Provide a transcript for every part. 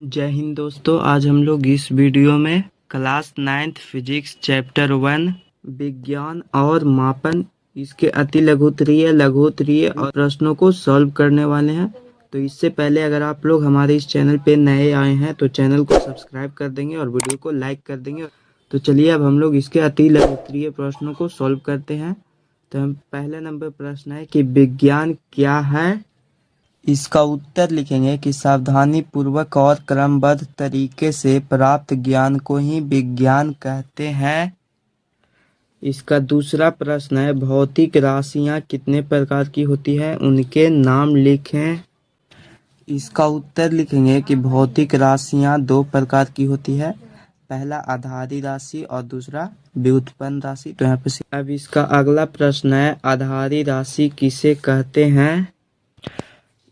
जय हिंद दोस्तों। आज हम लोग इस वीडियो में क्लास 9th फिजिक्स चैप्टर 1 विज्ञान और मापन इसके अति लघुत्तरीय लघुत्तरीय और प्रश्नों को सॉल्व करने वाले हैं। तो इससे पहले अगर आप लोग हमारे इस चैनल पे नए आए हैं तो चैनल को सब्सक्राइब कर देंगे और वीडियो को लाइक कर देंगे। तो चलिए अब हम लोग इसके अति लघुत्तरीय प्रश्नों को सॉल्व करते हैं। तो हम पहले नंबर प्रश्न है कि विज्ञान क्या है। इसका उत्तर लिखेंगे कि सावधानी पूर्वक और क्रमबद्ध तरीके से प्राप्त ज्ञान को ही विज्ञान कहते हैं। इसका दूसरा प्रश्न है भौतिक राशियां कितने प्रकार की होती है, उनके नाम लिखें। इसका उत्तर लिखेंगे कि भौतिक राशियां दो प्रकार की होती है, पहला आधारी राशि और दूसरा व्युत्पन्न राशि। तो यहाँ पे अब इसका अगला प्रश्न है आधारी राशि किसे कहते हैं।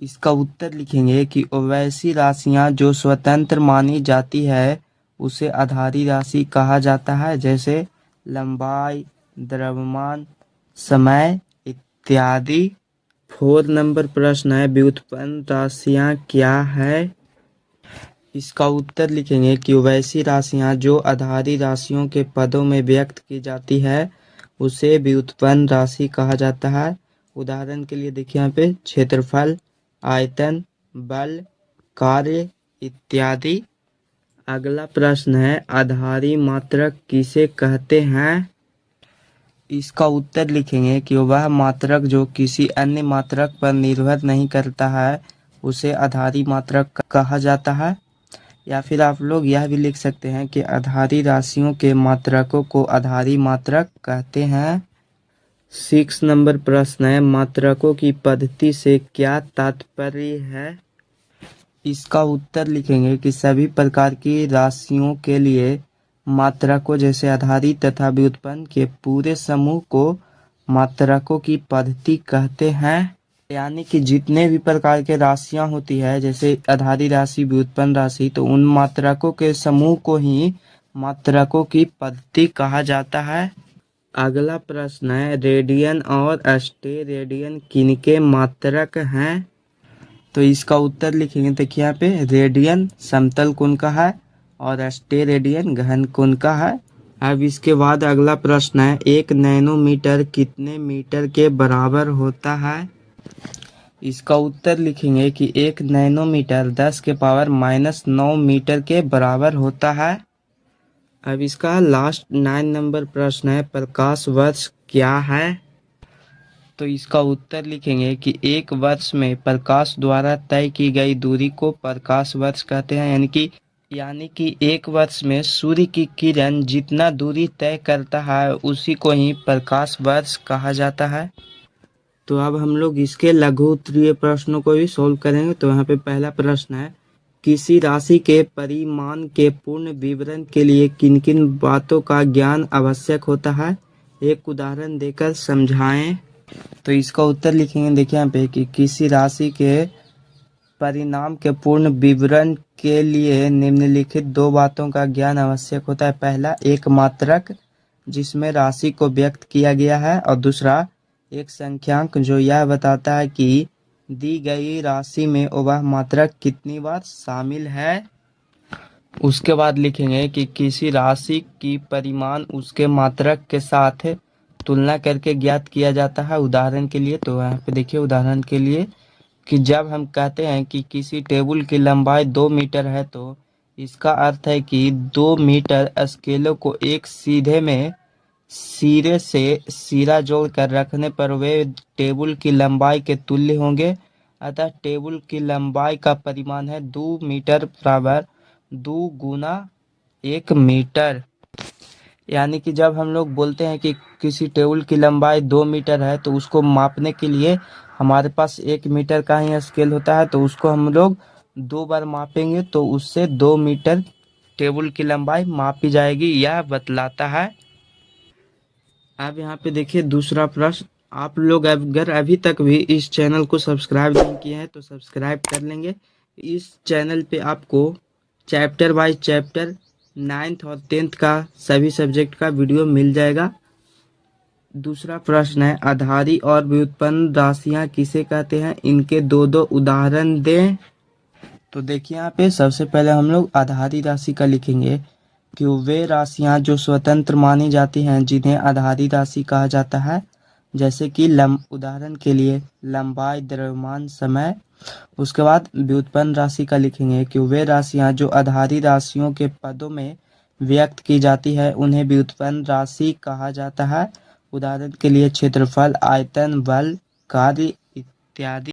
इसका उत्तर लिखेंगे कि वैसी राशियां जो स्वतंत्र मानी जाती है उसे आधारी राशि कहा जाता है, जैसे लंबाई, द्रव्यमान, समय इत्यादि। 4 नंबर प्रश्न है व्युत्पन्न राशियां क्या है। इसका उत्तर लिखेंगे कि वैसी राशियां जो आधारी राशियों के पदों में व्यक्त की जाती है उसे व्युत्पन्न राशि कहा जाता है। उदाहरण के लिए देखिए यहाँ पे क्षेत्रफल, आयतन, बल, कार्य इत्यादि। अगला प्रश्न है आधारी मात्रक किसे कहते हैं। इसका उत्तर लिखेंगे कि वह मात्रक जो किसी अन्य मात्रक पर निर्भर नहीं करता है उसे आधारी मात्रक कहा जाता है। या फिर आप लोग यह भी लिख सकते हैं कि आधारी राशियों के मात्रकों को आधारी मात्रक कहते हैं। 6 नंबर प्रश्न है मात्रकों की पद्धति से क्या तात्पर्य है। इसका उत्तर लिखेंगे कि सभी प्रकार की राशियों के लिए मात्रकों जैसे आधारी तथा व्युत्पन्न के पूरे समूह को मात्रकों की पद्धति कहते हैं। यानी कि जितने भी प्रकार के राशियां होती है जैसे आधारी राशि, व्युत्पन्न राशि, तो उन मात्रकों के समूह को ही मात्रकों की पद्धति कहा जाता है। अगला प्रश्न है रेडियन और स्टेरेडियन किनके मात्रक हैं। तो इसका उत्तर लिखेंगे देखिए यहाँ पे रेडियन समतल कोण का है और स्टेरेडियन घन कोण का है। अब इसके बाद अगला प्रश्न है 1 नैनोमीटर कितने मीटर के बराबर होता है। इसका उत्तर लिखेंगे कि 1 नैनोमीटर 10⁻⁻9 मीटर के बराबर होता है। अब इसका लास्ट 9 नंबर प्रश्न है प्रकाश वर्ष क्या है। तो इसका उत्तर लिखेंगे कि एक वर्ष में प्रकाश द्वारा तय की गई दूरी को प्रकाश वर्ष कहते हैं। यानी कि एक वर्ष में सूर्य की किरण जितना दूरी तय करता है उसी को ही प्रकाश वर्ष कहा जाता है। तो अब हम लोग इसके लघु उत्तरीय प्रश्नों को भी सोल्व करेंगे। तो यहाँ पे पहला प्रश्न है किसी राशि के परिमाण के पूर्ण विवरण के लिए किन किन बातों का ज्ञान आवश्यक होता है, एक उदाहरण देकर समझाएं। तो इसका उत्तर लिखेंगे देखिए यहाँ पे कि किसी राशि के परिणाम के पूर्ण विवरण के लिए निम्नलिखित 2 बातों का ज्ञान आवश्यक होता है। पहला एक मात्रक जिसमें राशि को व्यक्त किया गया है और दूसरा एक संख्यांक जो यह बताता है कि दी गई राशि में वह मात्रक कितनी बार शामिल है। उसके बाद लिखेंगे कि किसी राशि की परिमाण उसके मात्रक के साथ तुलना करके ज्ञात किया जाता है। उदाहरण के लिए तो यहाँ पे देखिए उदाहरण के लिए कि जब हम कहते हैं कि किसी टेबल की लंबाई 2 मीटर है तो इसका अर्थ है कि 2 मीटर स्केलों को एक सीधे में सिरे से सिरा जोड़कर रखने पर वे टेबल की लंबाई के तुल्य होंगे। अतः टेबल की लंबाई का परिमाण है 2 मीटर बराबर 2 गुना 1 मीटर। यानी कि जब हम लोग बोलते हैं कि किसी टेबल की लंबाई 2 मीटर है तो उसको मापने के लिए हमारे पास 1 मीटर का ही स्केल होता है, तो उसको हम लोग 2 बार मापेंगे तो उससे 2 मीटर टेबल की लंबाई मापी जाएगी, यह बतलाता है। अब यहाँ पे देखिए दूसरा प्रश्न, आप लोग अगर अभी तक भी इस चैनल को सब्सक्राइब नहीं किए हैं तो सब्सक्राइब कर लेंगे। इस चैनल पे आपको चैप्टर बाय चैप्टर 9th और 10th का सभी सब्जेक्ट का वीडियो मिल जाएगा। दूसरा प्रश्न है आधारी और व्युत्पन्न राशियां किसे कहते हैं, इनके 2 उदाहरण दें। तो देखिए यहाँ पे सबसे पहले हम लोग आधारी राशि का लिखेंगे कि वे राशियां जो स्वतंत्र मानी जाती हैं जिन्हें आधारी राशि कहा जाता है, जैसे कि उदाहरण के लिए लंबाई, द्रव्यमान, समय। उसके बाद व्युत्पन्न राशि का लिखेंगे कि वे राशियां जो आधारी राशियों के पदों में व्यक्त की जाती है उन्हें व्युत्पन्न राशि कहा जाता है। उदाहरण के लिए क्षेत्रफल, आयतन, बल, कार्य इत्यादि।